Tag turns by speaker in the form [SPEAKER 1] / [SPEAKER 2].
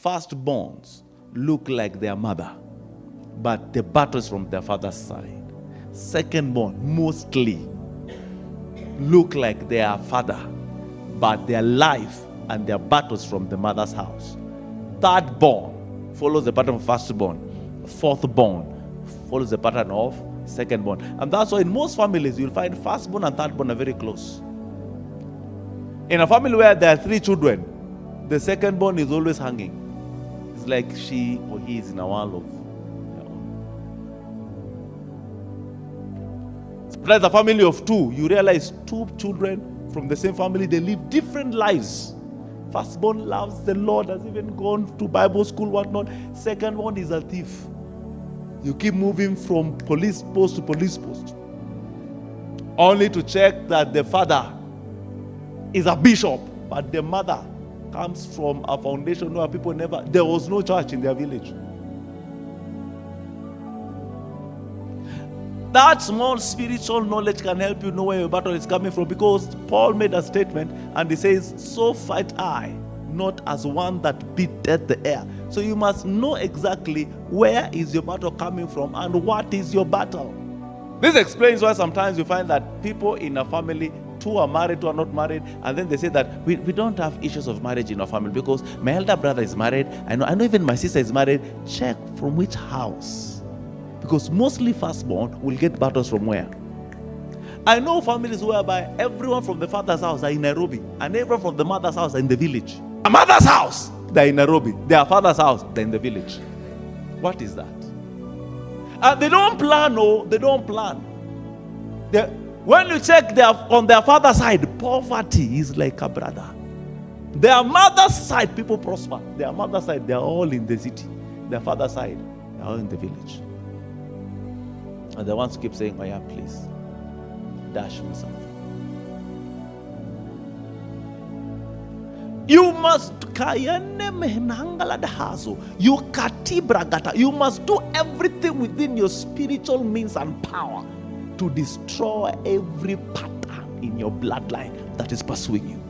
[SPEAKER 1] firstborns look like their mother, but the battle is from their father's side. Secondborn mostly look like their father, but their life and their battles from the mother's house. Thirdborn follows the pattern of firstborn. Fourthborn follows the pattern of secondborn. And that's why in most families you'll find firstborn and thirdborn are very close. In a family where there are 3 children, the secondborn is always hanging. It's like she or he is in a world of their own. There's a family of 2. You realize 2 children from the same family, they live different lives. Firstborn loves the Lord, has even gone to Bible school, whatnot. Secondborn is a thief. You keep moving from police post to police post, only to check that the father is a bishop, but the mother comes from a foundation where there was no church in their village. That small spiritual knowledge can help you know where your battle is coming from, because Paul made a statement and he says, so fight I, not as one that beateth the air. So you must know exactly where is your battle coming from and what is your battle. This explains why sometimes you find that people in a family, 2 are married, 2 are not married, and then they say that we don't have issues of marriage in our family because my elder brother is married, I know even my sister is married. Check from which house, because mostly firstborn will get battles from where? I know families whereby everyone from the father's house are in Nairobi and everyone from the mother's house are in the village. A mother's house, they're in Nairobi. Their father's house, they're in the village. What is that? They don't plan, no, they don't plan. When you check on their father's side, poverty is like a brother. Their mother's side, people prosper. Their mother's side, they're all in the city. Their father's side, they're all in the village. And the ones keep saying, oh yeah, please, dash me something. You must you must do everything within your spiritual means and power to destroy every pattern in your bloodline that is pursuing you.